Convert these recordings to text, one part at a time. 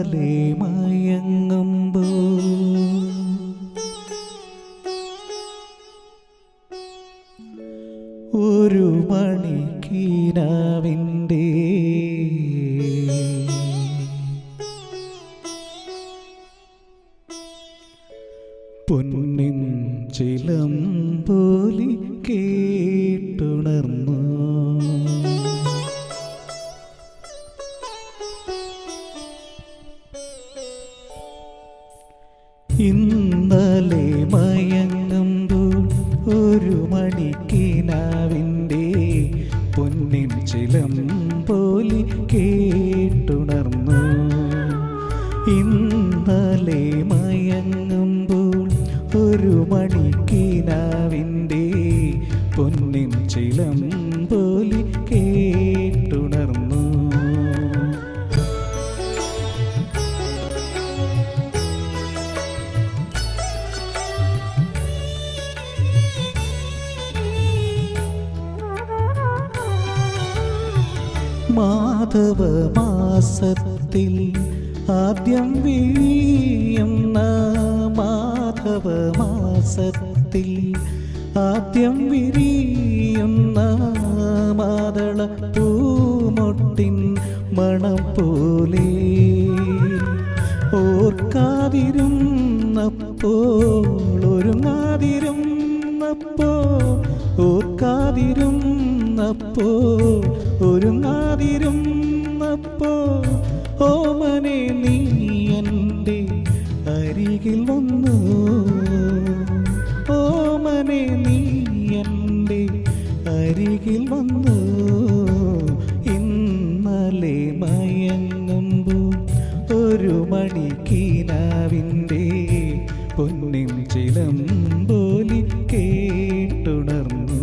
ഇന്നലെ മയങ്ങുമ്പോൾ ഒരു മണിക്കിനാവിൻ്റെ പൊന്നിൻ ചിലമ്പോലി കേട്ടുണർന്നു. ഇന്നലെ മയങ്ങുമ്പോൾ ഒരു മണിക്കിനാവിൻ്റെ പൊന്നിൻ ചിലമ്പോലി കേട്ടുണർന്നു. ഇന്നലെ മയങ്ങുമ്പോൾ ഒരു മണിക്കിനാവിൻ്റെ പൊന്നിൻ ചിലമ്പോലി കേട്ടുണർന്നു. മാധവമാസത്തിൽ ആദ്യം വിരിയുന്ന മാധവമാസത്തിൽ ആദ്യം വിരിയുന്ന മാതള പൂമൊട്ടിൻ മണം പോലെ ഓർക്കാതിരുന്നപ്പോൾ ഒരുങ്ങാതിരുന്നപ്പോൾ ഓമനെ നീ എൻ്റെ അരികിൽ വന്നു. ഓമനെ നീ എൻ്റെ അരികിൽ വന്നു. ഇന്നലെ മയങ്ങുമ്പോൾ ഒരു മണിക്കിനാവിൻ്റെ പൊന്നിൻ ചിലമ്പോലി കേട്ടുണർന്നു.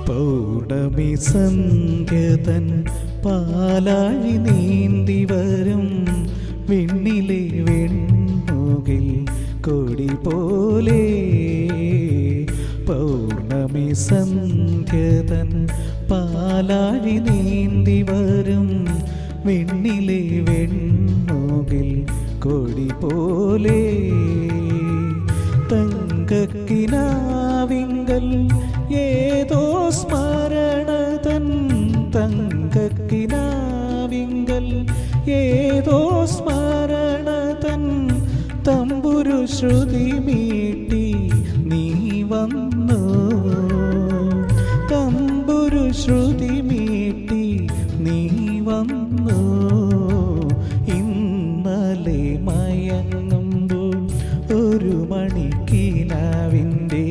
പൗർണമി സന്ധ്യതൻ പാലാഴി നീന്തി വരും വിണ്ണിലെ വെൺമുകിൽ കൊടി പോലെ. പൗർണമി സന്ധ്യതൻ പാലാഴി നീന്തി വരും വിണ്ണിലെ വെൺമുകിൽ കൊടി പോലെ. തങ്കക്കിനാവിങ്കൽ ഏതോ സ്മരണതൻ തങ്കക്കിനാവിങ്കൽ ഏതോ സ്മരണതൻ തമ്പുരു ശ്രുതി മീട്ടി നീ വന്നു. തമ്പുരു ശ്രുതി മീട്ടി നീ വന്നു. ഇന്നലെ മയങ്ങുമ്പോൾ ഒരു മണിക്കിനാവിൻ്റെ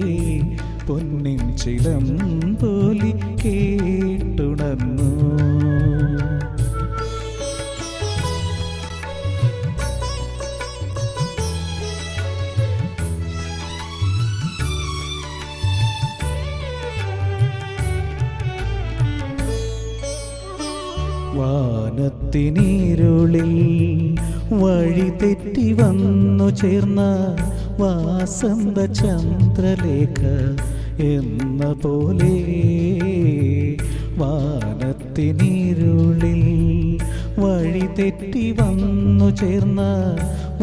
പൊന്നിൻ ചിലമ്പോലി കേട്ടുണർന്നു. വാനത്തിനീരുളിൽ വഴി തെറ്റി വന്നു ചേർന്ന വാസന്ത ചന്ദ്രലേഖ എന്ന പോലെ. വാനത്തിനീരുളിൽ വഴി തെറ്റി വന്നു ചേർന്ന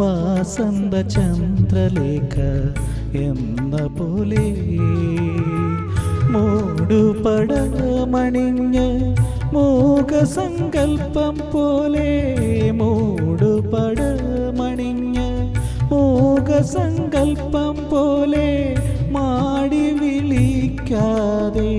വാസന്ത ചന്ദ്രലേഖ എന്ന പോലെ. മൂടുപടമണിഞ്ഞ് മോഹസങ്കൽപ്പം പോലെ. മൂടുപടമണിഞ്ഞ് മോഹസങ്കൽപ്പം പോലെ മാടി വിളിക്കാതെ